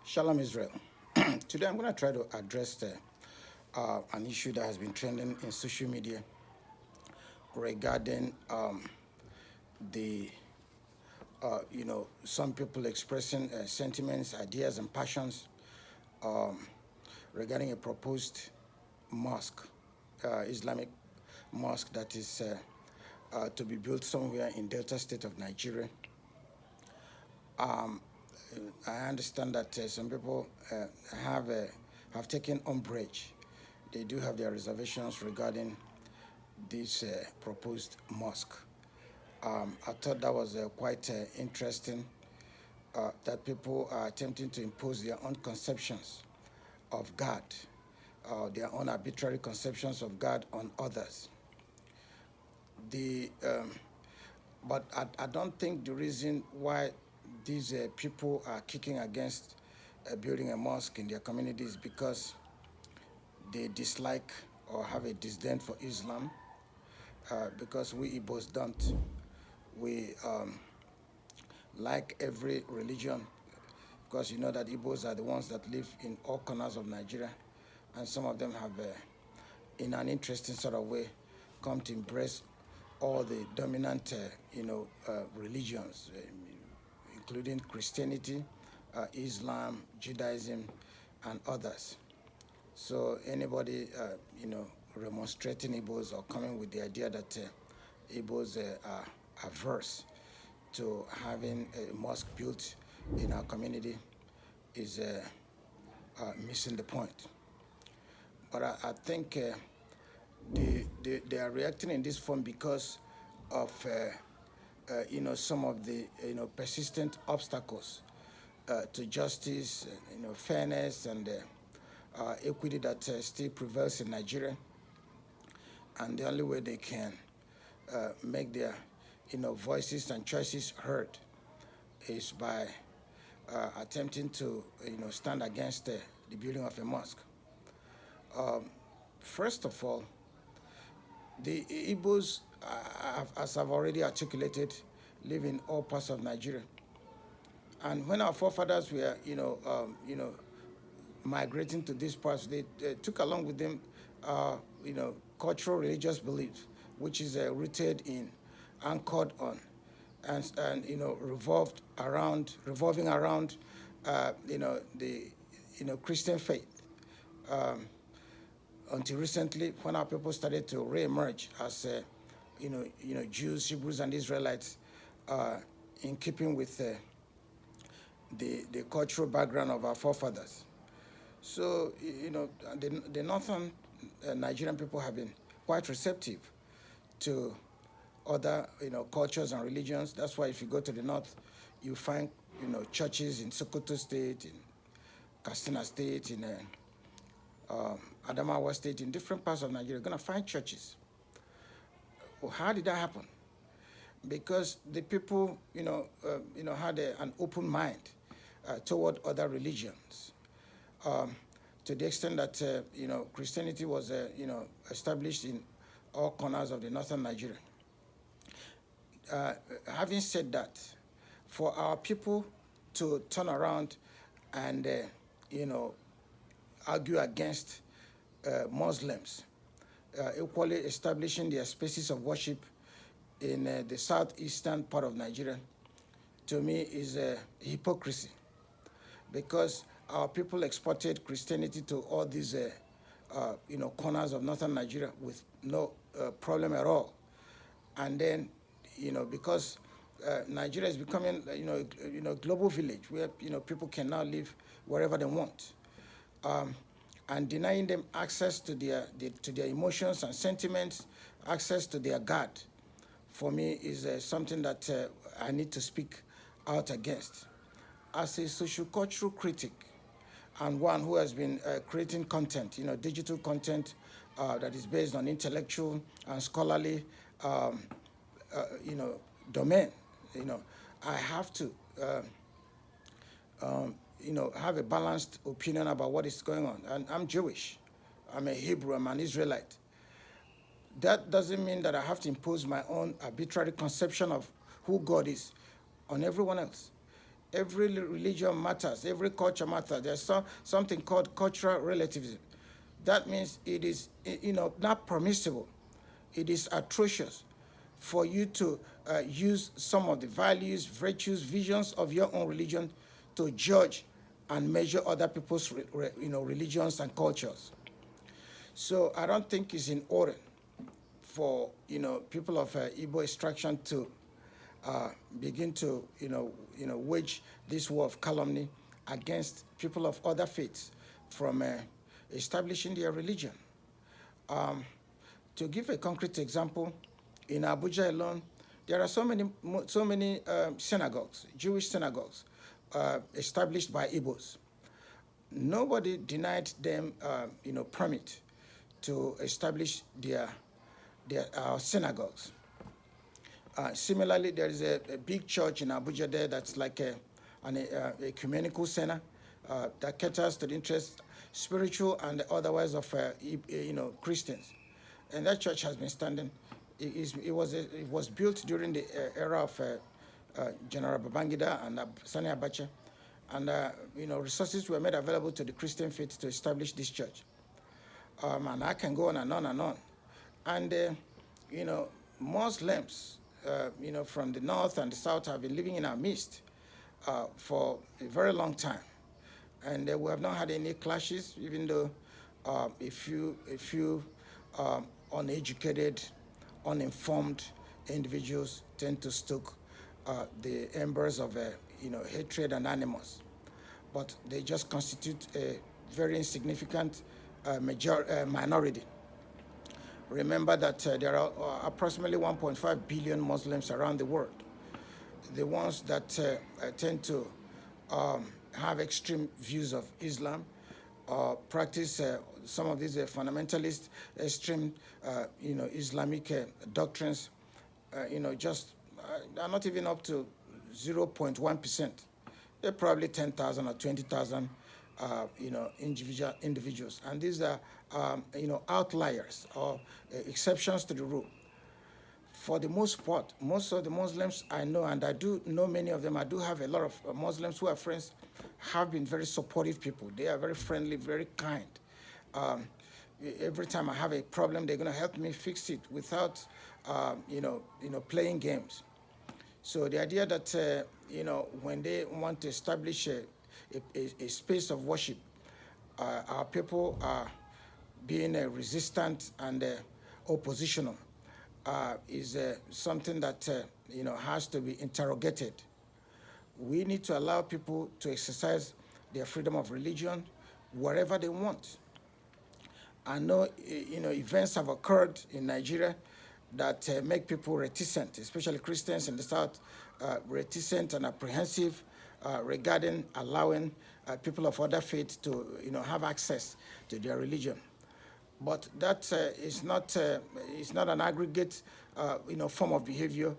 Shalom Israel. Today I'm going to try to address an issue that has been trending in social media regarding the, some people expressing sentiments, ideas, and passions um, regarding a proposed mosque, Islamic mosque that is to be built somewhere in Delta State of Nigeria. Um, I understand that some people have uh, have taken umbrage. They do have their reservations regarding this proposed mosque. I thought that was quite interesting that people are attempting to impose their own conceptions of God, their own arbitrary conceptions of God on others. The But I don't think the reason why these people are kicking against building a mosque in their communities because they dislike or have a disdain for Islam, because we Igbos don't. We like every religion, because you know that Igbos are the ones that live in all corners of Nigeria, and some of them have, in an interesting sort of way, come to embrace all the dominant, religions, including Christianity, Islam, Judaism, and others. So anybody, remonstrating Igbos or coming with the idea that Igbos are averse to having a mosque built in our community is missing the point. But I think they are reacting in this form because of some of the persistent obstacles to justice, fairness, and equity that still prevails in Nigeria. And the only way they can make their voices and choices heard is by attempting to stand against the building of a mosque. Um, First of all, the Igbos, as I've already articulated, live in all parts of Nigeria. And when our forefathers were, migrating to these parts, they took along with them, cultural religious beliefs, which is rooted in, anchored on, and revolving around, the, Christian faith. Um, until recently, when our people started to re-emerge as, Jews, Hebrews, and Israelites, uh, in keeping with the cultural background of our forefathers. So, the northern Nigerian people have been quite receptive to other, cultures and religions. That's why if you go to the north, you find, churches in Sokoto State, in Katsina State, in Adamawa State, in different parts of Nigeria. You're going to find churches. Well, how did that happen? Because the people, had an open mind toward other religions. Um, to the extent that Christianity was established in all corners of the northern Nigeria. Having said that, for our people to turn around and argue against Muslims, equally establishing their spaces of worship in the southeastern part of Nigeria, to me is hypocrisy, because our people exported Christianity to all these corners of northern Nigeria with no problem at all. And then, because Nigeria is becoming, global village where, people can now live wherever they want. And denying them access to their emotions and sentiments, access to their God, for me is something that I need to speak out against. As a sociocultural critic and one who has been creating content, digital content that is based on intellectual and scholarly, um, you know, domain, I have to, have a balanced opinion about what is going on. And I'm Jewish. I'm a Hebrew. I'm an Israelite. That doesn't mean that I have to impose my own arbitrary conception of who God is on everyone else. Every religion matters. Every culture matters. There's something called cultural relativism. That means it is, not permissible. It is atrocious for you to use some of the values, virtues, visions of your own religion to judge and measure other people's, religions and cultures. So I don't think it's in order for people of Igbo extraction to begin to wage this war of calumny against people of other faiths from establishing their religion. To give a concrete example, in Abuja alone, there are so many synagogues, Jewish synagogues, established by Igbos. Nobody denied them, permit to establish their synagogues. Similarly, there is a big church in Abuja there that's like an ecumenical center that caters to the interests, spiritual and otherwise, of Christians. And that church has been standing. It was built during the era of General Babangida and Sani Abacha, and resources were made available to the Christian faith to establish this church. And I can go on and on and on. And Muslims, from the north and the south have been living in our midst for a very long time, and we have not had any clashes, even though a few uneducated, uninformed individuals tend to stoke the embers of hatred and animus, but they just constitute a very insignificant minority. Remember that there are approximately 1.5 billion Muslims around the world. The ones that tend to have extreme views of Islam, practice some of these fundamentalist, extreme, Islamic doctrines, just are not even up to 0.1%. They're probably 10,000 or 20,000, individuals, and these are, outliers or exceptions to the rule. For the most part, most of the Muslims I know, and I do know many of them, I do have a lot of Muslims who are friends, have been very supportive people. They are very friendly, very kind. Every time I have a problem, they're going to help me fix it without, playing games. So the idea that, when they want to establish a space of worship, our people are being resistant and oppositional, is something that, has to be interrogated. We need to allow people to exercise their freedom of religion wherever they want. I know, events have occurred in Nigeria that make people reticent, especially Christians in the South, reticent and apprehensive regarding allowing people of other faiths to, have access to their religion. But that is not an aggregate, form of behavior,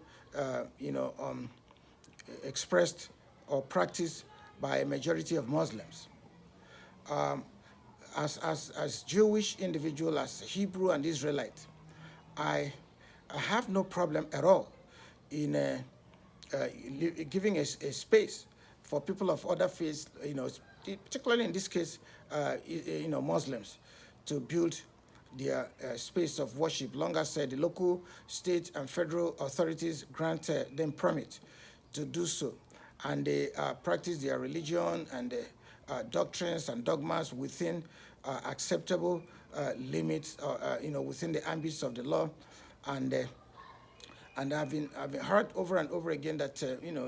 expressed or practiced by a majority of Muslims. As Jewish individual, as Hebrew and Israelite, I have no problem at all in giving a space for people of other faiths, particularly in this case, Muslims, to build their space of worship, long as the local, state, and federal authorities grant them permit to do so, and they practice their religion and doctrines and dogmas within acceptable limits, within the ambits of the law, and I've been heard over and over again that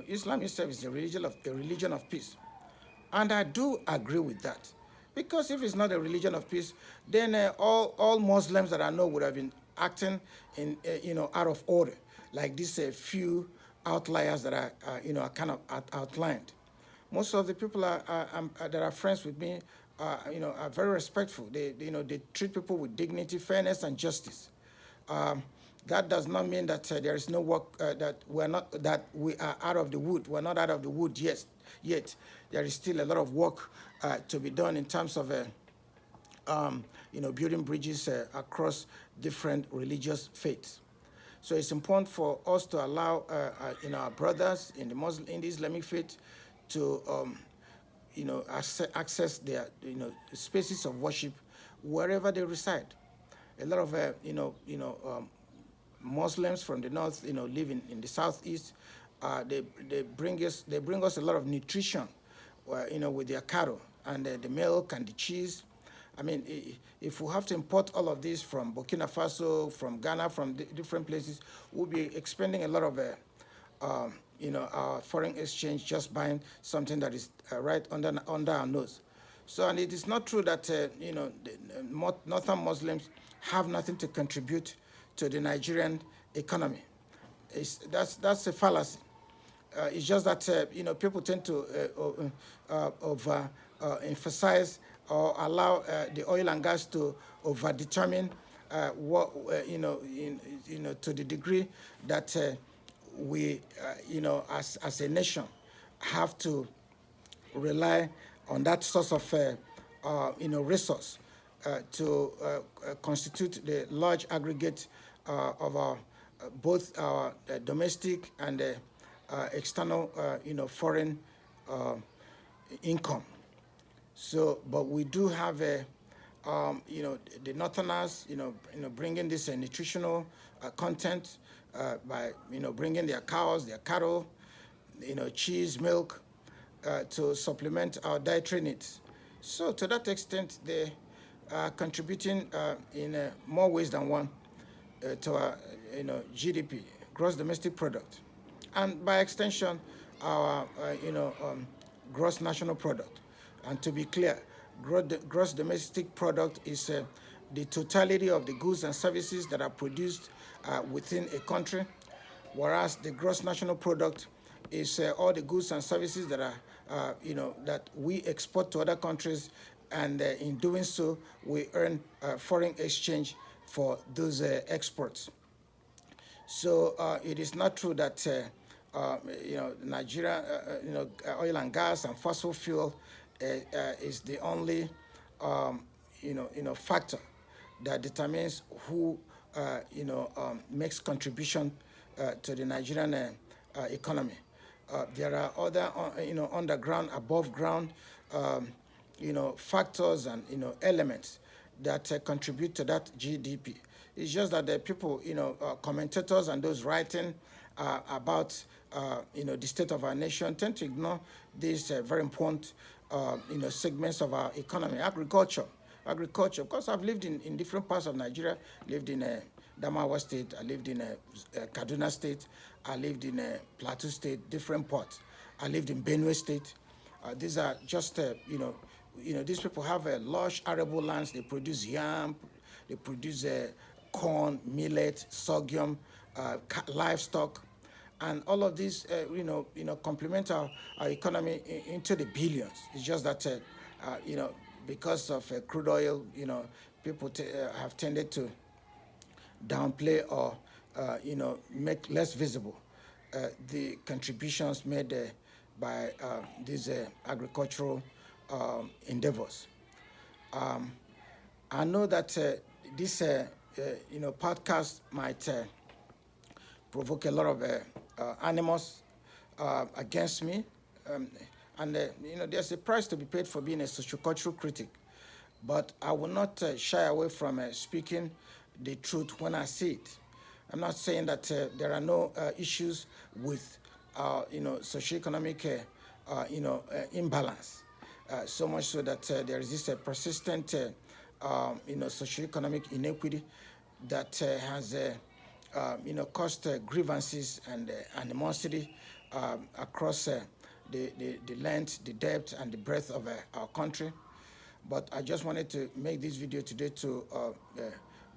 Islam itself is a religion of peace, and I do agree with that, because if it's not a religion of peace, then all Muslims that I know would have been acting in out of order, like these few outliers that I kind of outlined. Most of the people that are friends with me, are very respectful. They treat people with dignity, fairness, and justice. That does not mean that there is no work, that we are out of the wood. We're not out of the wood yet. There is still a lot of work to be done in terms of building bridges across different religious faiths. So it's important for us to allow our brothers in the Islamic faith to access their spaces of worship wherever they reside. A lot of Muslims from the north, live in the southeast. They bring us a lot of nutrition, with their cattle and the milk and the cheese. I mean, if we have to import all of this from Burkina Faso, from Ghana, from different places, we'll be expending a lot of our foreign exchange just buying something that is right under our nose. So, and it is not true that the northern Muslims have nothing to contribute to the Nigerian economy. That's a fallacy. It's just that people tend to over emphasize or allow the oil and gas to over determine what to the degree that we as a nation have to rely on that source of resource to constitute the large aggregate of our both our domestic and external foreign income. So, but we do have the northerners bringing this nutritional content by bringing their cows, their cattle, cheese, milk, to supplement our dietary needs. So to that extent, they are contributing in more ways than one to our GDP, gross domestic product, and by extension, our gross national product. And to be clear, gross domestic product is the totality of the goods and services that are produced within a country, whereas the gross national product is all the goods and services that are that we export to other countries, and in doing so, we earn foreign exchange for those exports. So it is not true that Nigeria, oil and gas and fossil fuel is the only factor that determines who makes contribution to the Nigerian economy. There are other underground, above ground factors and elements that contribute to that GDP. It's just that the people, commentators and those writing about the state of our nation tend to ignore these very important segments of our economy. Agriculture. Of course, I've lived in different parts of Nigeria. Lived in Damawa State. I lived in Kaduna State. I lived in Plateau State. Different parts. I lived in Benue State. These are just these people have large arable lands. They produce yam. They produce corn, millet, sorghum, livestock, and all of these complement our economy into the billions. It's just that because of crude oil, people have tended to downplay or make less visible the contributions made by these agricultural endeavors. I know that this podcast might provoke a lot of animus against me, and there's a price to be paid for being a sociocultural critic. But I will not shy away from speaking the truth when I see it. I'm not saying that there are no issues with socioeconomic imbalance. So much so that there is this persistent socioeconomic inequity that has caused grievances and animosity across the length, the depth, and the breadth of our country. But I just wanted to make this video today to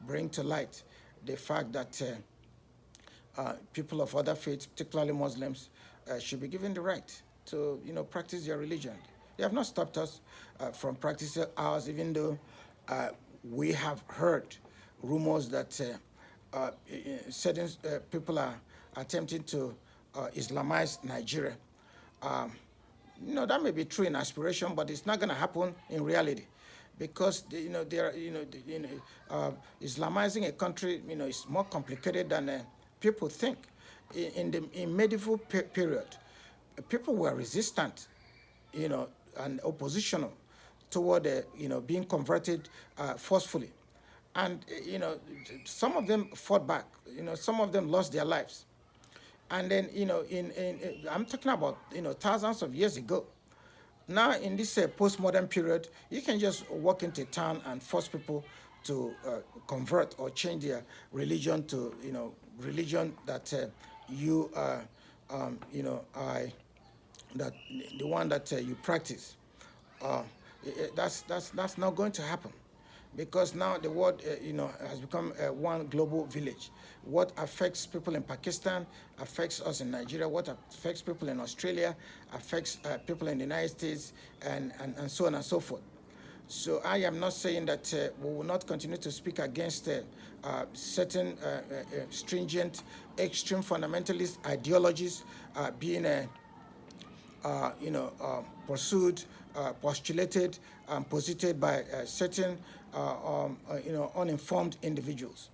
bring to light the fact that people of other faiths, particularly Muslims, should be given the right to practice their religion. They have not stopped us from practicing ours, even though we have heard rumors that certain people are attempting to Islamize Nigeria. That may be true in aspiration, but it's not going to happen in reality, because Islamizing a country is more complicated than people think. In medieval period, people were resistant and oppositional toward, being converted forcefully. And, some of them fought back. Some of them lost their lives. And then, I'm talking about, thousands of years ago. Now, in this postmodern period, you can just walk into town and force people to convert or change their religion to, religion that you, I, that the one that you practice. Uh, that's not going to happen, because now the world, has become one global village. What affects people in Pakistan affects us in Nigeria. What affects people in Australia affects people in the United States, and so on and so forth. So I am not saying that we will not continue to speak against certain stringent, extreme fundamentalist ideologies being pursued, postulated, and posited by certain, uninformed individuals.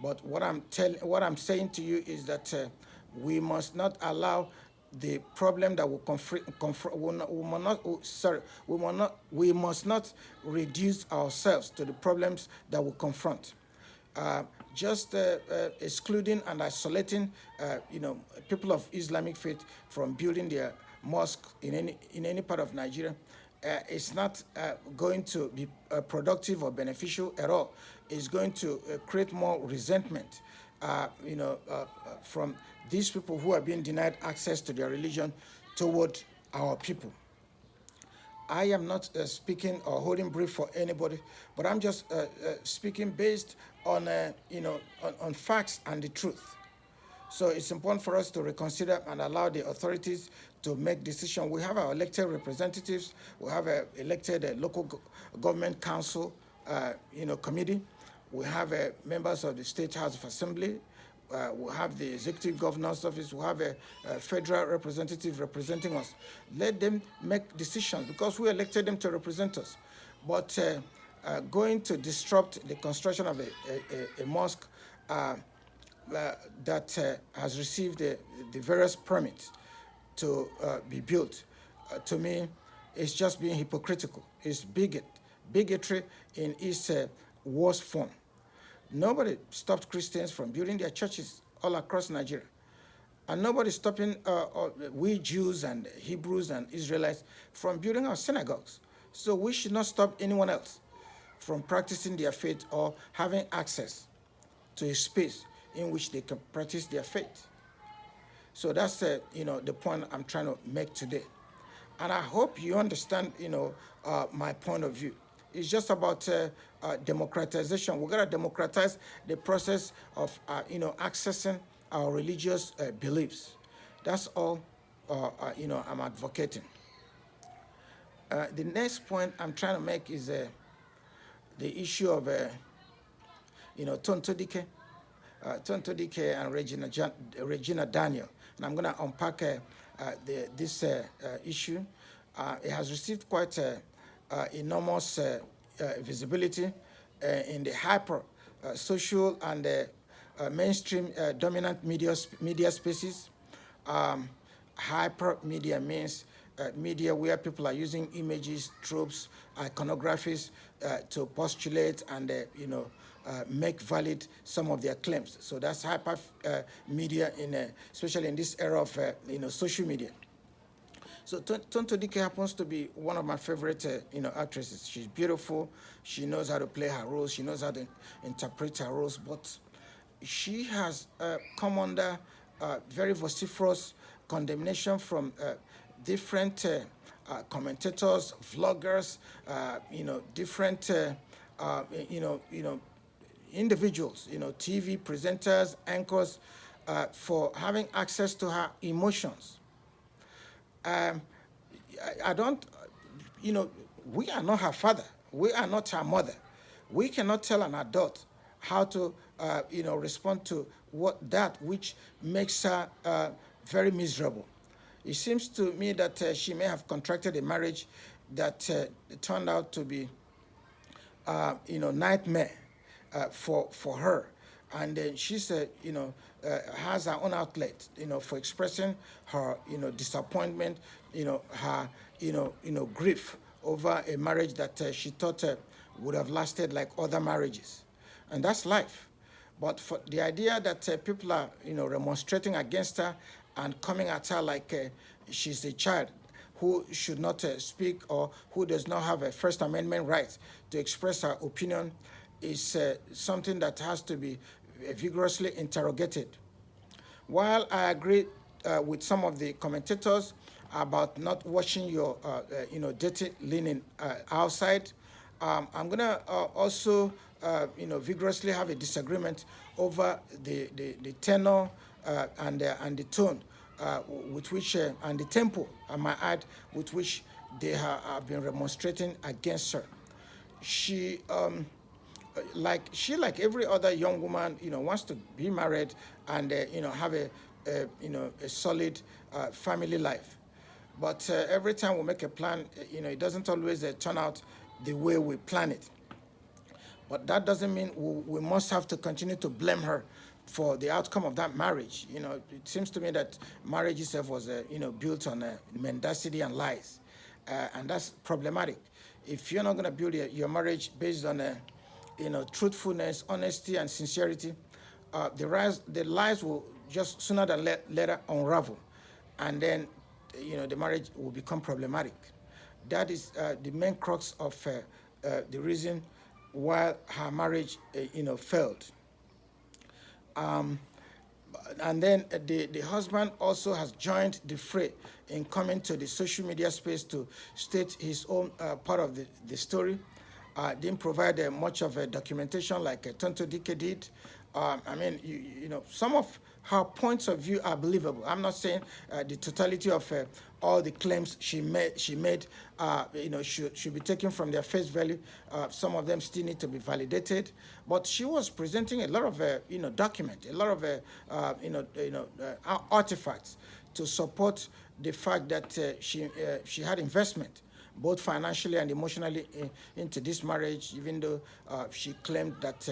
But what I'm saying to you is that we must not allow the problem that will we must not reduce ourselves to the problems that we confront. Uh, just excluding and isolating, people of Islamic faith from building their mosque in any part of Nigeria, it's not going to be productive or beneficial at all. It's going to create more resentment, from these people who are being denied access to their religion toward our people. I am not speaking or holding brief for anybody, but I'm just speaking based on, on facts and the truth. So it's important for us to reconsider and allow the authorities to make decisions. We have our elected representatives. We have a elected local government council, committee. We have members of the State House of Assembly. We have the executive governor's office. We have a federal representative representing us. Let them make decisions, because we elected them to represent us. But going to disrupt the construction of a mosque that has received the various permits to be built, to me, it's just being hypocritical. It's bigotry in its worst form. Nobody stopped Christians from building their churches all across Nigeria. And nobody's stopping we Jews and Hebrews and Israelites from building our synagogues. So we should not stop anyone else from practicing their faith or having access to a space in which they can practice their faith. So that's the point I'm trying to make today. And I hope you understand, my point of view. It's just about democratization. We're going to democratize the process of, accessing our religious beliefs. That's all, I'm advocating. The next point I'm trying to make is the issue of, Tonto Dike. Tonto Dike and Regina Daniel. And I'm going to unpack this issue. It has received quite enormous visibility in the hyper social and mainstream dominant media spaces. Hyper media means media where people are using images, tropes, iconographies to postulate and make valid some of their claims. So that's hyper media especially in this era of social media. So Tonto Dike happens to be one of my favorite actresses. She's beautiful. She knows how to play her roles. She knows how to interpret her roles. But she has come under very vociferous condemnation from different commentators, vloggers, different individuals, TV presenters, anchors, for having access to her emotions. I don't, we are not her father. We are not her mother. We cannot tell an adult how to, respond to that which makes her very miserable. It seems to me that she may have contracted a marriage that turned out to be, nightmare for her. and then she's has her own outlet, for expressing her, disappointment, her, grief over a marriage that she thought would have lasted like other marriages, and that's life. But for the idea that people are, remonstrating against her and coming at her like she's a child who should not speak, or who does not have a First Amendment right to express her opinion, is something that has to be vigorously interrogated. While I agree with some of the commentators about not washing your, dirty linen outside, I'm gonna also, vigorously have a disagreement over the tenor and the tone with which and the tempo, I might add, with which they have been remonstrating against her. She like every other young woman, wants to be married and have a solid family life. But every time we make a plan, it doesn't always turn out the way we plan it. But that doesn't mean we must have to continue to blame her for the outcome of that marriage. It seems to me that marriage itself was, built on mendacity and lies, and that's problematic. If you're not going to build your marriage based on, truthfulness, honesty, and sincerity, the lies will just sooner than later unravel, and then, the marriage will become problematic. That is the main crux of the reason why her marriage, failed. And then the husband also has joined the fray in coming to the social media space to state his own part of the story. Didn't provide much of a documentation like Tonto Dike did. I mean, some of her points of view are believable. I'm not saying the totality of all the claims she made, should be taken from their face value. Some of them still need to be validated. But she was presenting a lot of, document, a lot of, artifacts to support the fact that she had investment, both financially and emotionally, into this marriage, even though she claimed that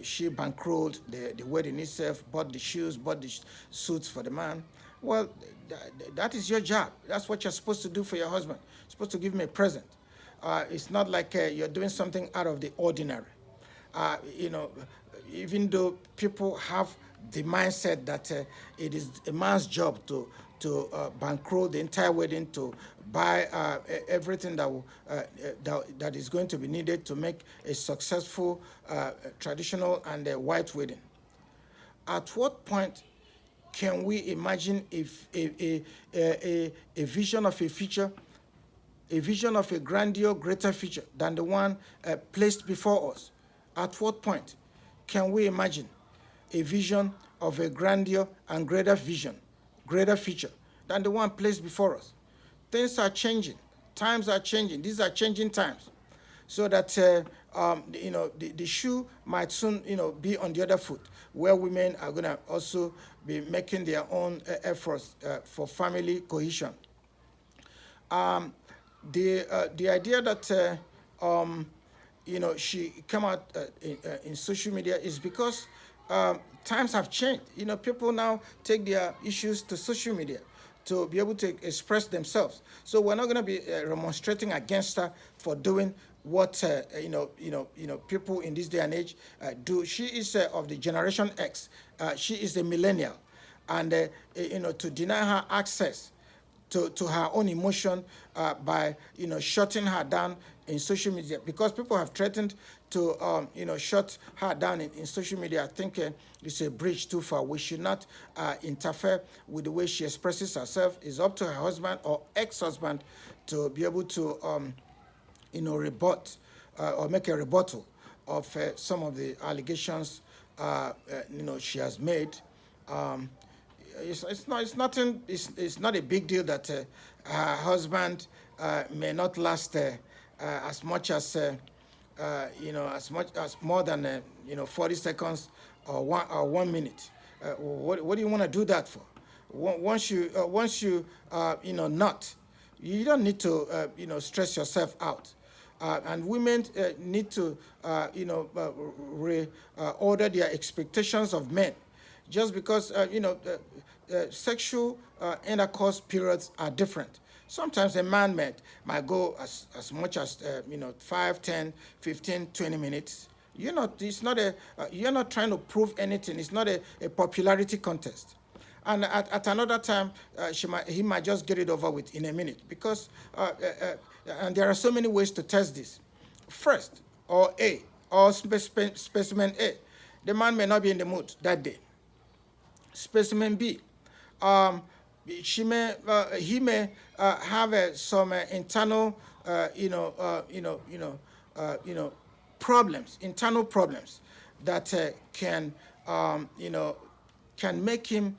she bankrolled the wedding itself, bought the shoes, bought the suits for the man. Well, that is your job. That's what you're supposed to do for your husband. You're supposed to give him a present. It's not like you're doing something out of the ordinary. You know, even though people have the mindset that it is a man's job to bankroll the entire wedding, to buy everything that is going to be needed to make a successful traditional and white wedding. At what point can we imagine if a vision of a future, a vision of a grandeur, greater future than the one placed before us? At what point can we imagine a vision of a grandeur and greater vision, greater future than the one placed before us? Things are changing. Times are changing. These are changing times. So that, the shoe might soon, be on the other foot, where women are going to also be making their own efforts for family cohesion. The idea that, she came out in social media is because times have changed. People now take their issues to social media to be able to express themselves. So we're not going to be remonstrating against her for doing what people in this day and age do. She is of the Generation X. She is a millennial, and to deny her access to her own emotion by shutting her down in social media, because people have threatened to shut her down in social media. I think it's a bridge too far. We should not interfere with the way she expresses herself. It's up to her husband or ex-husband to be able to rebut or make a rebuttal of some of the allegations she has made. It's not a big deal that her husband may not last as much as more than 40 seconds or 1 minute. What do you want to do that for? Once you nut, you don't need to stress yourself out. And women need to, order their expectations of men, just because sexual intercourse periods are different. Sometimes a man might go as much as 5, 10, 15, 20 minutes. You're not trying to prove anything. It's not a popularity contest. And at another time, he might just get it over with in a minute, because and there are so many ways to test this. First, or A, or specimen A, the man may not be in the mood that day. Specimen B, um, he may have some internal, problems, internal problems that um, you know, can make him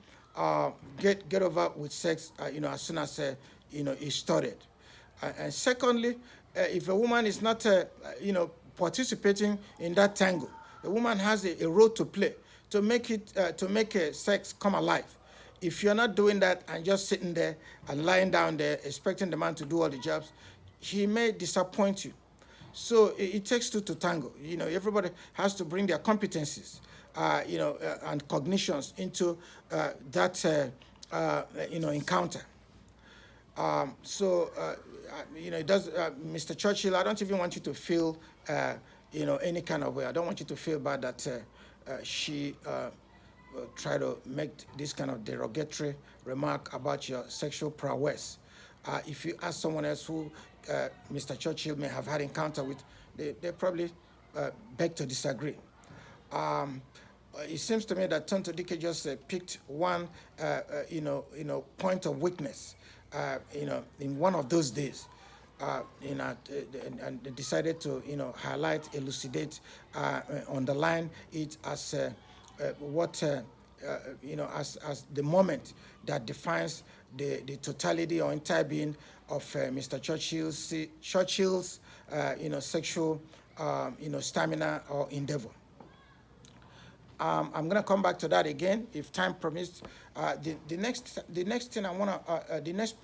get over with sex, as soon as he started. And secondly, if a woman is not, participating in that tango, the woman has a role to play to make sex come alive. If you're not doing that and just sitting there and lying down there expecting the man to do all the jobs, he may disappoint you. So it takes two to tango. Everybody has to bring their competencies, and cognitions into that encounter. It does, Mr. Churchill. I don't even want you to feel, any kind of way. I don't want you to feel bad that she try to make this kind of derogatory remark about your sexual prowess. If you ask someone else who Mr. Churchill may have had encounter with, they probably beg to disagree. It seems to me that Tonto Dike just picked one, point of weakness, in one of those days, and decided to, highlight, elucidate, underline it as what, as the moment that defines the totality or entire being of Mr. Churchill's, sexual, stamina or endeavor. I'm going to come back to that again if time permits. The next thing I want to, the next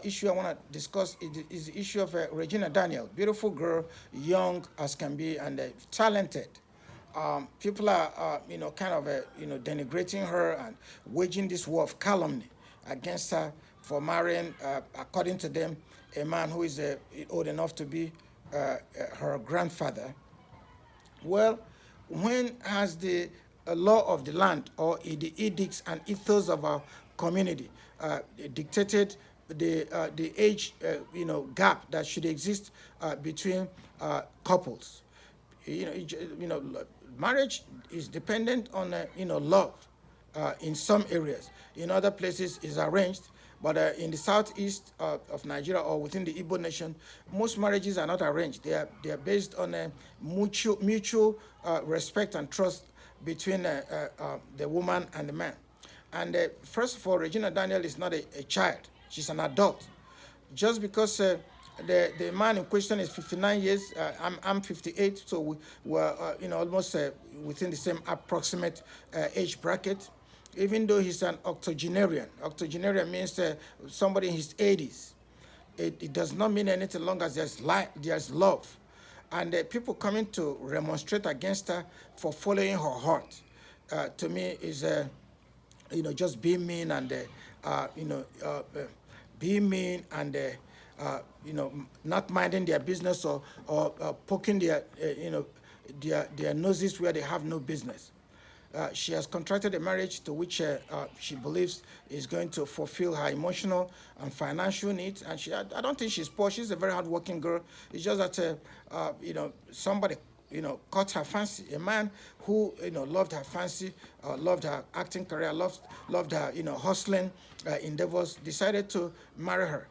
issue I want to discuss is the issue of Regina Daniel, beautiful girl, young as can be, and talented. People are, kind of, denigrating her and waging this war of calumny against her for marrying, according to them, a man who is old enough to be her grandfather. Well, when has the law of the land or the edicts and ethos of our community dictated the age gap that should exist between couples? Marriage is dependent on love in some areas. In other places, is arranged. But in the southeast of Nigeria or within the Igbo nation, most marriages are not arranged. They are based on a mutual respect and trust between the woman and the man. And first of all, Regina Daniel is not a child. She's an adult. Just because the man in question is 59 years, I'm 58, so we're almost within the same approximate age bracket. Even though he's an octogenarian. Octogenarian means somebody in his 80s. It does not mean anything long as there's love. And people coming to remonstrate against her for following her heart, to me is, just being mean and, being mean and, not minding their business or poking their noses where they have no business. She has contracted a marriage to which she believes is going to fulfill her emotional and financial needs. And I don't think she's poor. She's a very hardworking girl. It's just that, somebody, caught her fancy. A man who, loved her fancy, loved her acting career, loved her, hustling endeavors, decided to marry her.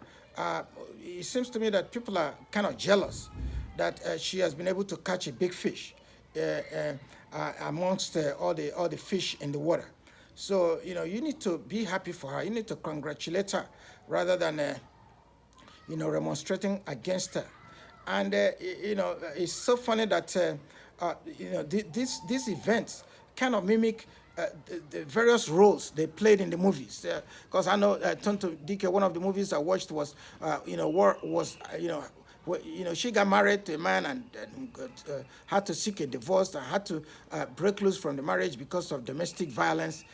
It seems to me that people are kind of jealous that she has been able to catch a big fish. Amongst all the fish in the water. So, you need to be happy for her. You need to congratulate her rather than, remonstrating against her. And, it's so funny that, these events kind of mimic the various roles they played in the movies. Because I know Tonto Dike, one of the movies I watched was, she got married to a man and had to seek a divorce and had to break loose from the marriage because of domestic violence,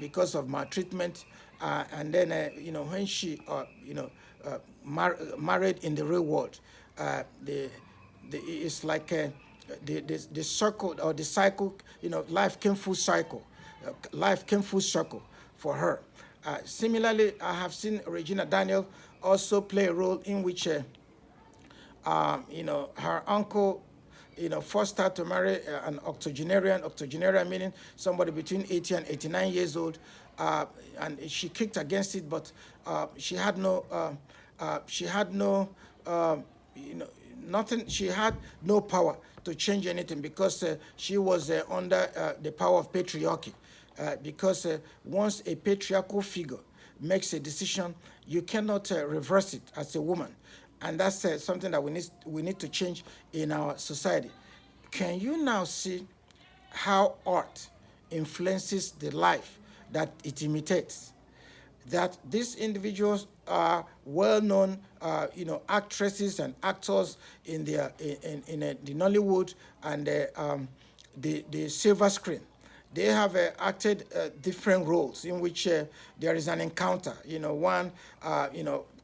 because of maltreatment, and then when she married in the real world, it's like the circle or the cycle. Life came full cycle. Life came full circle for her. Similarly, I have seen Regina Daniel also play a role in which her uncle, forced her to marry an octogenarian. Octogenarian meaning somebody between 80 and 89 years old, and she kicked against it, but she had no, you know, nothing. She had no power to change anything because she was under the power of patriarchy. Because once a patriarchal figure makes a decision, you cannot reverse it as a woman, and that's something that we need to change in our society. Can you now see how art influences the life that it imitates? That these individuals are well-known, actresses and actors in the Nollywood and the silver screen. They have acted different roles in which there is an encounter. One,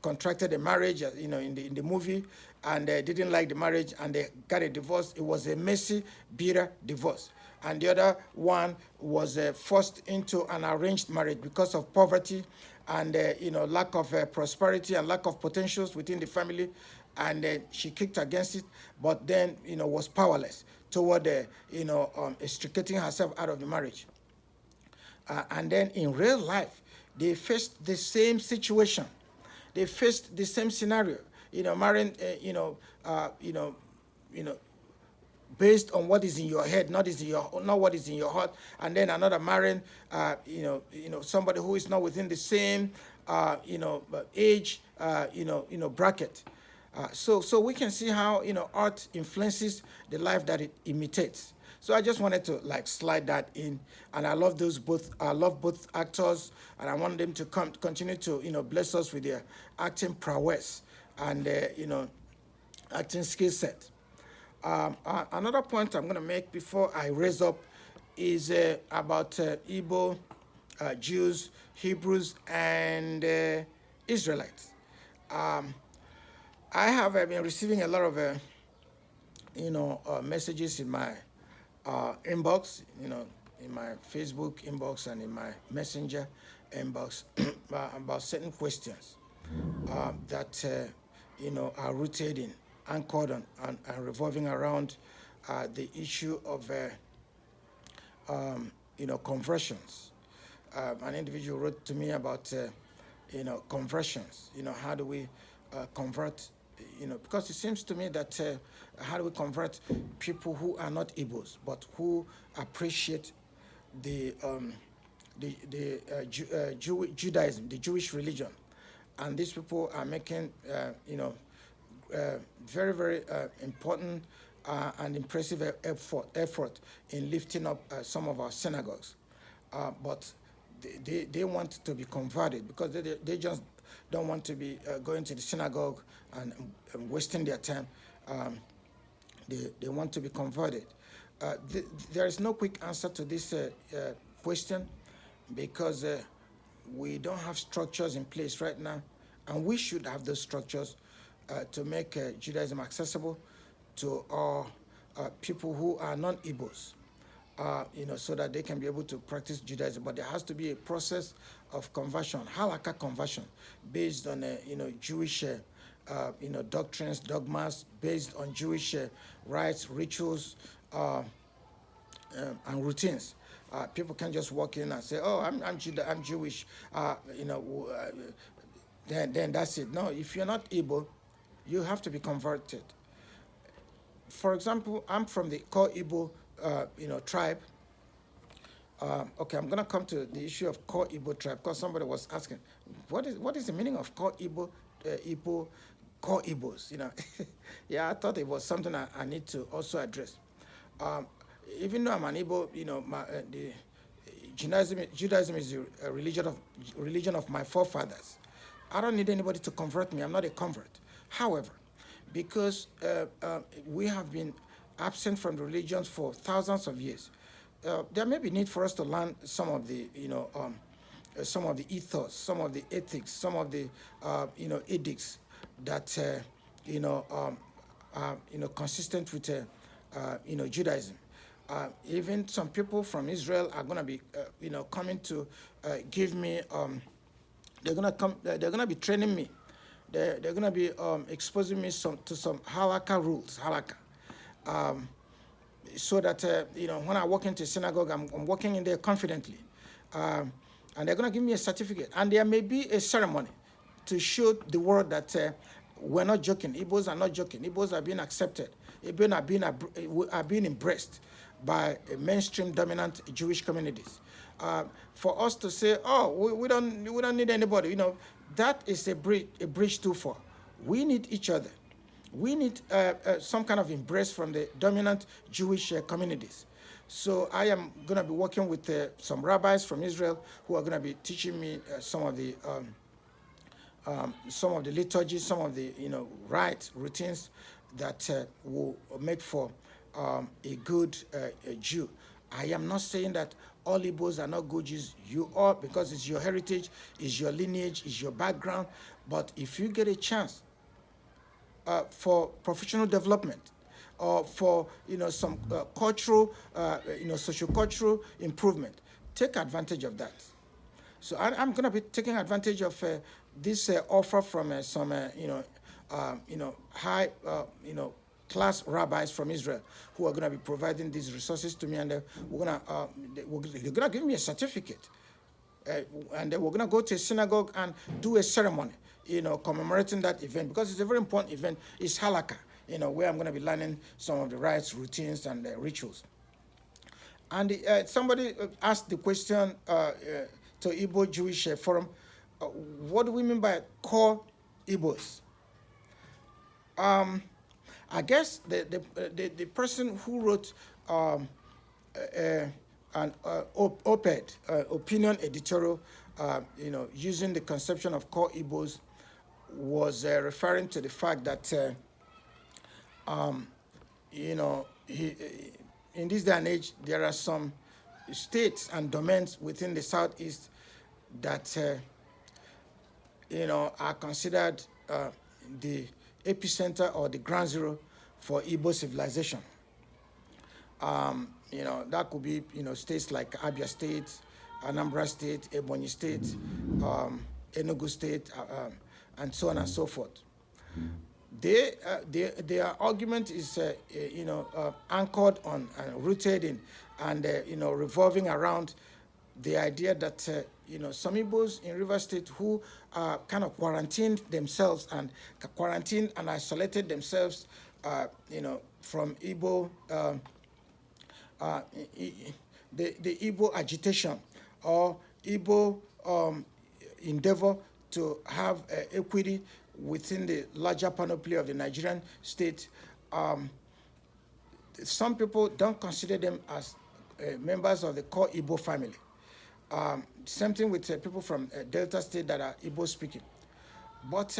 contracted a marriage, in the movie, and didn't like the marriage, and they got a divorce. It was a messy, bitter divorce. And the other one was forced into an arranged marriage because of poverty and lack of prosperity and lack of potentials within the family, and she kicked against it, but then was powerless toward extricating herself out of the marriage. And then in real life, they faced the same situation. They faced the same scenario. Marrying, based on what is in your head, not what is in your heart, and then another marrying, somebody who is not within the same, age, bracket. So we can see how art influences the life that it imitates. So I just wanted to slide that in, and I love those both. I love both actors, and I want them to continue to bless us with their acting prowess and acting skill set. Another point I'm going to make before I raise up is about Igbo, Jews, Hebrews, and Israelites. I have been receiving a lot of messages in my inbox, in my Facebook inbox and in my messenger inbox about certain questions that are rooted in, anchored on, and revolving around the issue of conversions. An individual wrote to me about conversions. How do we convert? Because it seems to me that how do we convert people who are not Igbos but who appreciate the Judaism, the Jewish religion, and these people are making very, very important and impressive effort in lifting up some of our synagogues, but they want to be converted because they just don't want to be going to the synagogue and wasting their time. They want to be converted. There is no quick answer to this question because we don't have structures in place right now, and we should have those structures to make Judaism accessible to all people who are non-Igbos, so that they can be able to practice Judaism. But there has to be a process of conversion, halakha conversion, based on Jewish doctrines, dogmas, based on Jewish rites, rituals, and routines. People can't just walk in and say, "Oh, I'm Jewish," then that's it. No, if you're not able, you have to be converted. For example, I'm from the Core Igbo, tribe. Okay, I'm gonna come to the issue of Core Igbo tribe because somebody was asking, what is the meaning of Core Igbo, Core Igbos? Yeah, I thought it was something I need to also address. Even though I'm an Igbo, the Judaism is a religion of my forefathers. I don't need anybody to convert me. I'm not a convert. However, because we have been absent from the religions for thousands of years. There may be need for us to learn some of the, some of the ethos, some of the ethics, some of the, edicts that, consistent with, Judaism. Even some people from Israel are going to be, coming to give me. They're going to come. They're going to be training me. They're going to be exposing me to some halakha rules, halakha, so that when I walk into a synagogue, I'm walking in there confidently, and they're going to give me a certificate, and there may be a ceremony to show the world that we're not joking. Igbos are not joking. Igbos are being accepted. Igbos are being embraced by mainstream dominant Jewish communities. For us to say, oh, we don't need anybody, that is a bridge too far. We need each other. We need some kind of embrace from the dominant Jewish communities. So I am going to be working with some rabbis from Israel who are going to be teaching me some of the liturgies, some of the rites, routines that will make for a good Jew. I am not saying that all Igbos are not good Jews. You are, because it's your heritage, it's your lineage, it's your background. But if you get a chance for professional development, or for some cultural, socio-cultural improvement, take advantage of that. So I'm going to be taking advantage of this offer from some, high, class rabbis from Israel who are going to be providing these resources to me, and they're going to give me a certificate, and then we're going to go to a synagogue and do a ceremony, commemorating that event, because it's a very important event. It's halakha, where I'm going to be learning some of the rites, routines, and rituals. And somebody asked the question to Igbo Jewish Forum, what do we mean by core Igbos? I guess the person who wrote an op-ed, opinion editorial, using the conception of core Igbos, was referring to the fact that, in this day and age, there are some states and domains within the Southeast that, are considered the epicenter or the ground zero for Igbo civilization. That could be, states like Abia State, Anambra State, Ebonyi State, Enugu State, and so on and so forth. Their argument is, anchored on and rooted in, and revolving around the idea that some Igbos in River State who kind of quarantined themselves and isolated themselves, from Igbo, the Igbo agitation or Igbo endeavor to have equity within the larger panoply of the Nigerian state. Some people don't consider them as members of the core Igbo family. Same thing with people from Delta State that are Igbo speaking. But,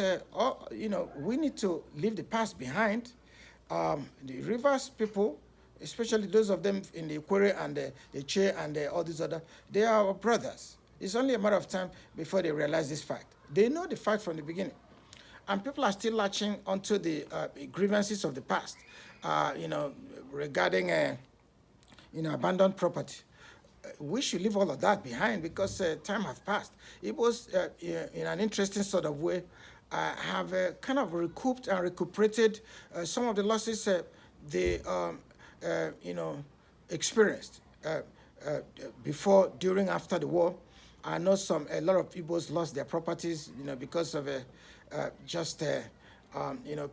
we need to leave the past behind. The Rivers people, especially those of them in the Ikwere and the Che and all these other, they are our brothers. It's only a matter of time before they realize this fact. They know the fact from the beginning. And people are still latching onto the grievances of the past, regarding, abandoned property. We should leave all of that behind, because time has passed. It was, in an interesting sort of way, have kind of recouped and recuperated some of the losses they, experienced before, during, after the war. I know a lot of Igbos lost their properties, because of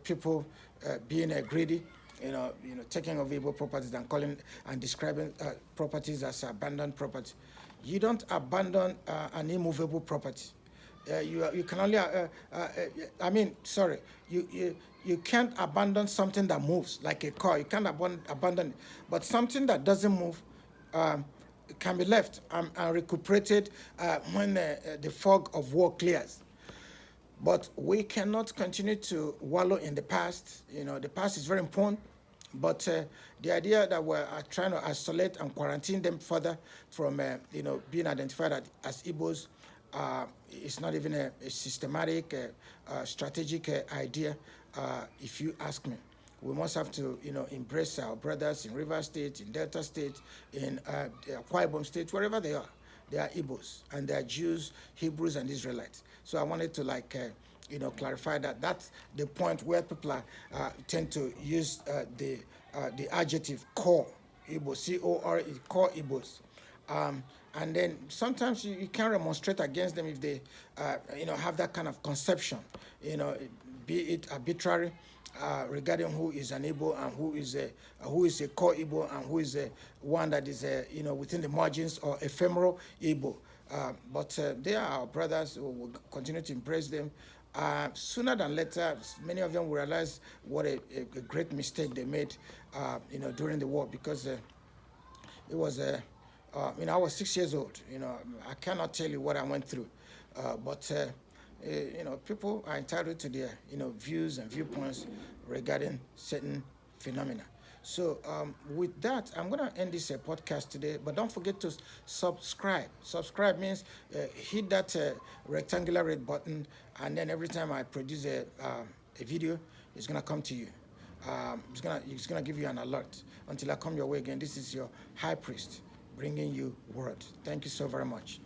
people being greedy. Taking of Igbo properties and calling and describing properties as abandoned property. You don't abandon an immovable property. You can only, you can't abandon something that moves, like a car. You can't abandon it. But something that doesn't move can be left and recuperated when the fog of war clears. But we cannot continue to wallow in the past. The past is very important, but the idea that we're trying to isolate and quarantine them further from, being identified as Igbos is not even a systematic, strategic idea, if you ask me. We must have to, embrace our brothers in River State, in Delta State, in Akwa Ibom State, wherever they are. They are Igbos and they are Jews, Hebrews, and Israelites. So I wanted to clarify that. That's the point where people tend to use the adjective core Igbo, C-O-R-E, core Igbos. And then sometimes you can remonstrate against them if they, have that kind of conception, be it arbitrary regarding who is an Igbo and who is a core Igbo and who is one that is, within the margins or ephemeral Igbo. But they are our brothers. We will continue to embrace them. Sooner than later, many of them will realize what a great mistake they made, during the war, because it was I was 6 years old. I cannot tell you what I went through, but people are entitled to their views and viewpoints regarding certain phenomena. So with that, I'm going to end this podcast today, but don't forget to subscribe. Subscribe means hit that rectangular red button, and then every time I produce a video, it's going to come to you. It's gonna give you an alert until I come your way again. This is your high priest bringing you word. Thank you so very much.